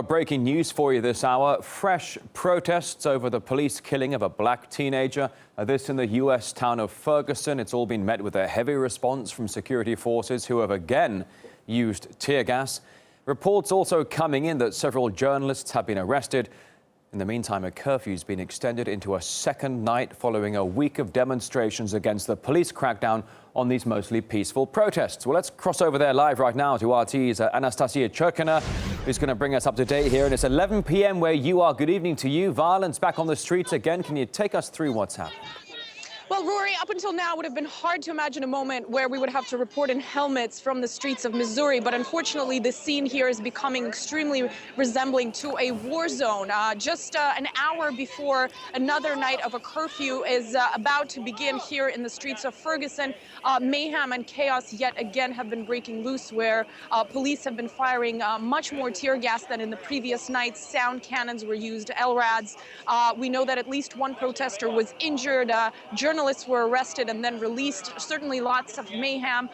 Breaking news for you this hour. Fresh protests over the police killing of a black teenager. This in the U.S. town of Ferguson. It's all been met with a heavy response from security forces who have again used tear gas. Reports also coming in that several journalists have been arrested. In the meantime, a curfew's been extended into a second night following a week of demonstrations against the police crackdown on these mostly peaceful protests. Well, let's cross over there live right now to RT's Anastasia Churkina, who's going to bring us up to date here. And it's 11 p.m. where you are. Good evening to you. Violence back on the streets again. Can you take us through what's happened? Well, Rory, up until now, it would have been hard to imagine a moment where we would have to report in helmets from the streets of Missouri. But unfortunately, the scene here is becoming extremely resembling to a war zone. Just an hour before another night of a curfew is about to begin here in the streets of Ferguson, mayhem and chaos yet again have been breaking loose, where police have been firing much more tear gas than in the previous nights. Sound cannons were used, LRADs. We know that at least one protester was injured. Journalists were arrested and then released. Certainly lots of mayhem.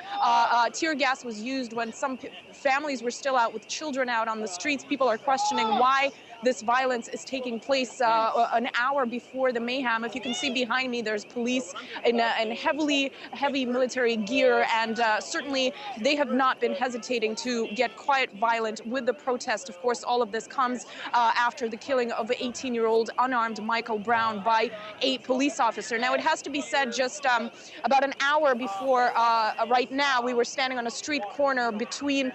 Tear gas was used when some families were still out with children out on the streets. People are questioning why this violence is taking place an hour before the mayhem. If you can see behind me, there's police in heavy military gear, and certainly they have not been hesitating to get quite violent with the protest. Of course, all of this comes after the killing of 18-year-old unarmed Michael Brown by a police officer. Now, it has to be said, just about an hour before right now, we were standing on a street corner between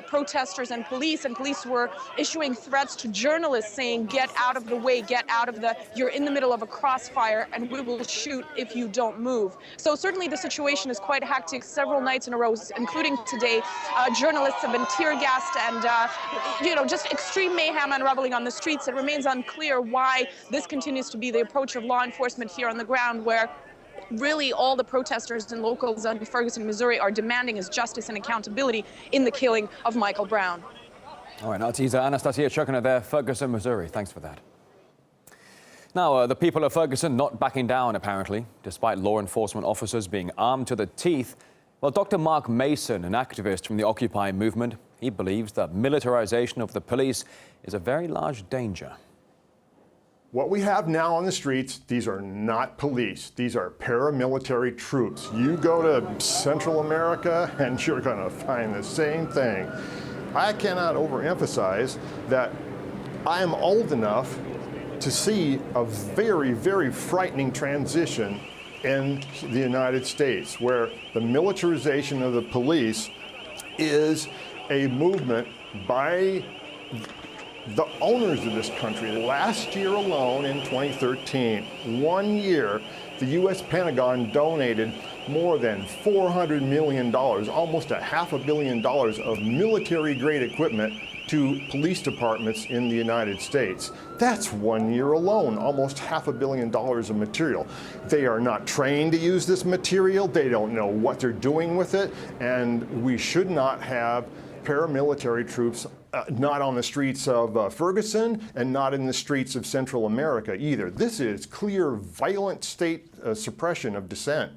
protesters and police were issuing threats to journalists saying, get out of the way, get out of you're in the middle of a crossfire and we will shoot if you don't move. So certainly the situation is quite hectic. Several nights in a row, including today, journalists have been tear gassed and, just extreme mayhem unraveling on the streets. It remains unclear why this continues to be the approach of law enforcement here on the ground, where really all the protesters and locals in Ferguson, Missouri are demanding is justice and accountability in the killing of Michael Brown. All right, Nazis, Anastasia Churkina there, Ferguson, Missouri. Thanks for that. Now, the people of Ferguson not backing down, apparently, despite law enforcement officers being armed to the teeth. Well, Dr. Mark Mason, an activist from the Occupy movement, he believes that militarization of the police is a very large danger. What we have now on the streets, these are not police. These are paramilitary troops. You go to Central America and you're going to find the same thing. I cannot overemphasize that I am old enough to see a very, very frightening transition in the United States, where the militarization of the police is a movement by the owners of this country. Last year alone, in 2013, 1 year, the U.S. Pentagon donated more than $400 million, almost $500 million of military-grade equipment to police departments in the United States. That's 1 year alone, almost $500 million of material. They are not trained to use this material. They don't know what they're doing with it, and we should not have paramilitary troops not on the streets of Ferguson and not in the streets of Central America either. This is clear, violent state suppression of dissent.